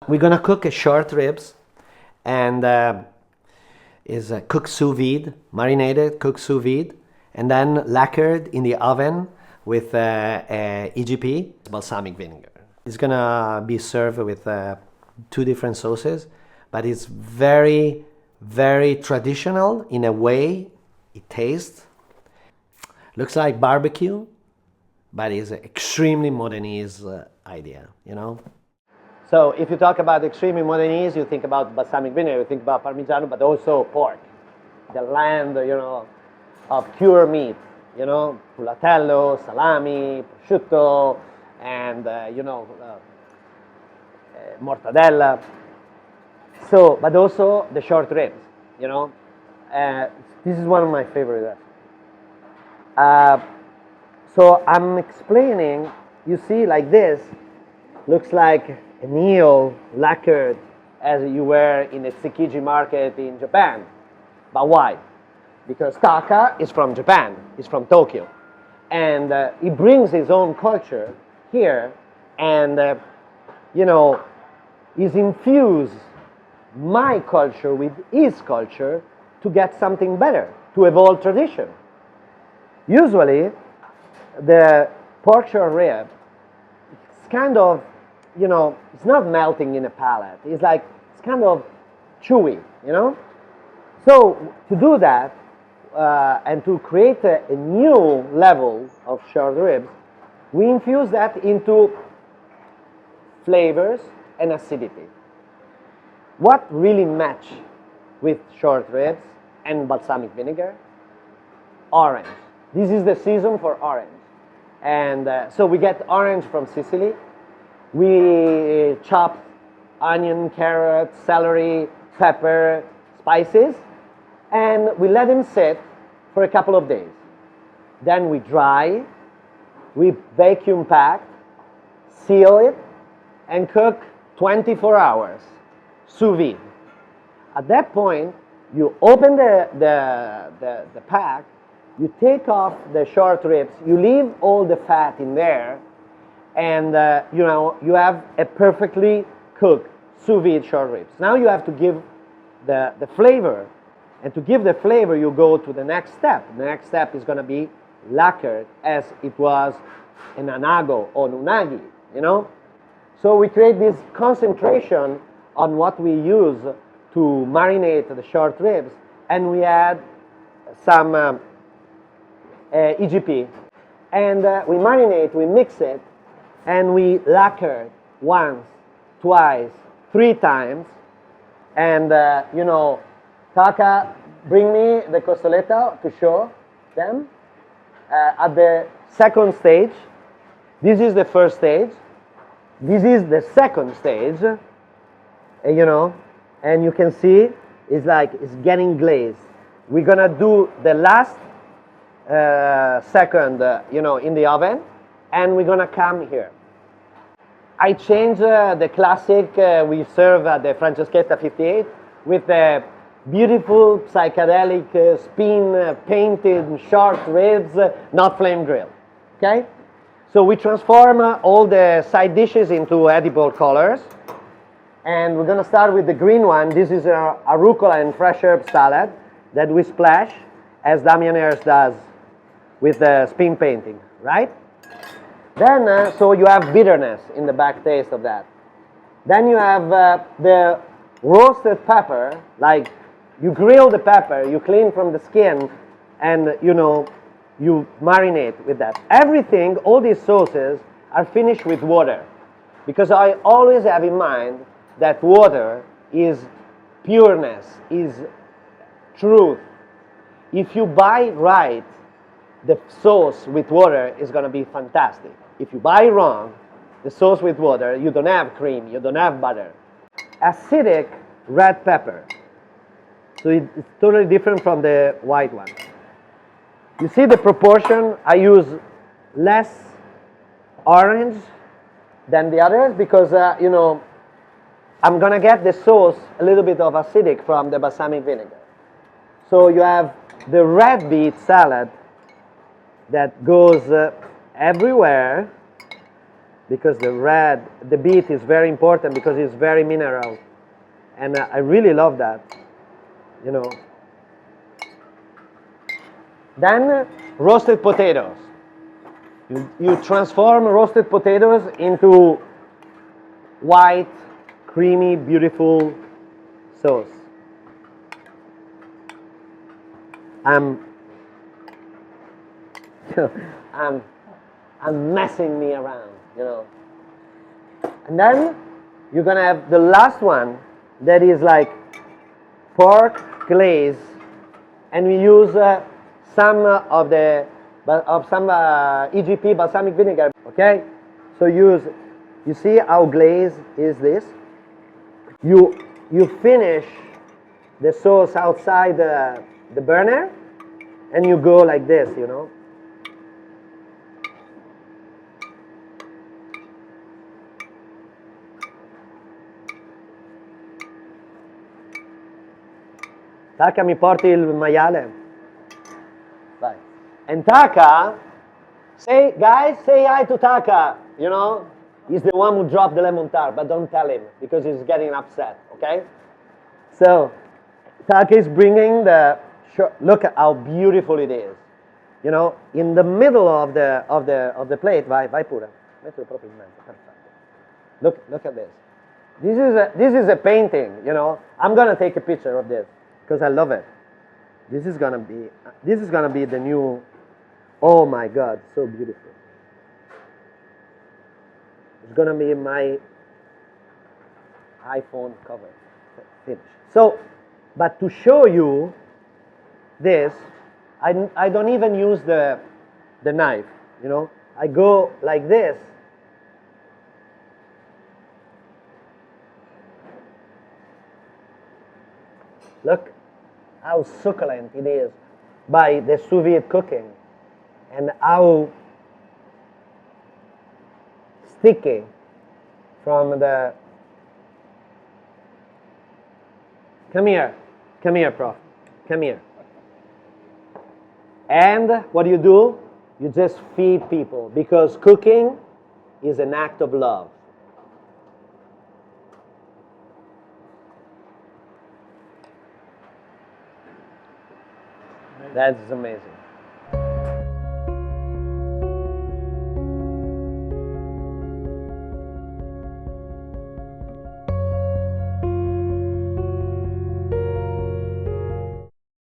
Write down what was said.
We're gonna cook a short ribs, and is cooked sous vide, marinated, cooked sous vide, and then lacquered in the oven with EGP, balsamic vinegar. It's gonna be served with two different sauces, but it's very, very traditional in a way it tastes. Looks like barbecue, but it's an extremely modernist idea, you know? So if you talk about extremely modernist, you think about balsamic vinegar, you think about Parmigiano, but also pork, the land, you know, of pure meat, you know, culatello, salami, prosciutto, and, you know, mortadella. So, but also the short ribs, you know. This is one of my favorite recipes. So I'm explaining, you see, like this, looks like an eel lacquered as you were in a Tsukiji market in Japan. But why? Because Taka is from Japan, he's from Tokyo. And he brings his own culture here, and, you know, he's infused my culture with his culture to get something better, to evolve tradition. Usually, the pork short rib, it's kind of, you know, it's not melting in a palate. It's like, it's kind of chewy, you know? So, to do that, and to create a new level of short ribs, we infuse that into flavors and acidity. What really match with short ribs and balsamic vinegar? Orange. This is the season for orange. And so we get orange from Sicily. We chop onion, carrot, celery, pepper, spices, and we let them sit for a couple of days. Then we dry, we vacuum pack, seal it, and cook 24 hours, sous vide. At that point, you open the pack, you take off the short ribs, you leave all the fat in there, and you know, you have a perfectly cooked sous vide short ribs. Now you have to give the flavor, and to give the flavor, you go to the next step. The next step is going to be lacquered as it was in anago or unagi, you know? So we create this concentration on what we use to marinate the short ribs, and we add some EGP. And we marinate, we mix it, and we lacquer once, twice, 3 times. And, you know, Taka, bring me the costoletta to show them. At the second stage, this is the first stage. This is the second stage, you know, and you can see it's like it's getting glazed. We're gonna do the last second, you know, in the oven, and we're gonna come here. I changed the classic we serve at the Franceschetta 58 with the beautiful psychedelic spin painted short ribs, not flame grilled. Okay? So we transform all the side dishes into edible colors. And we're going to start with the green one. This is a arugula and fresh herb salad that we splash, as Damien Hirst does with the spin painting, right? Then, so you have bitterness in the back taste of that. Then you have the roasted pepper, like you grill the pepper, you clean from the skin, and you know, you marinate with that. Everything, all these sauces are finished with water, because I always have in mind that water is pureness, is truth. If you buy right, the sauce with water is going to be fantastic. If you buy wrong, the sauce with water, you don't have cream, you don't have butter. Acidic red pepper. So it's totally different from the white one. You see the proportion? I use less orange than the others because, you know, I'm going to get the sauce a little bit of acidic from the balsamic vinegar. So you have the red beet salad that goes everywhere. because the beet is very important because it's very mineral. And I really love that, you know. Then roasted potatoes. You transform roasted potatoes into white, creamy, beautiful sauce. I'm messing me around, you know. And then you're gonna have the last one that is like pork glaze, and we use some of some EGP balsamic vinegar. Okay, so you see how glaze is this? You finish the sauce outside the burner, and you go like this, you know. Taka, mi porti il maiale? Vai. And Taka, guys, say hi to Taka, you know? He's the one who dropped the lemon tart, but don't tell him because he's getting upset, okay? So, Taka is bringing look at how beautiful it is. You know, in the middle of the plate, vai pure. Mettilo proprio in mezzo, perfetto. Look at this. This is a painting, you know. I'm gonna take a picture of this because I love it. This is gonna be the new. Oh my God, so beautiful. It's gonna be my iPhone cover. Finish. So, but to show you this, I don't even use the knife, you know. I go like this. Look how succulent it is by the sous-vide cooking, and how sticky from the. Come here, Prof. Come here. And what do? You just feed people, because cooking is an act of love. That's amazing.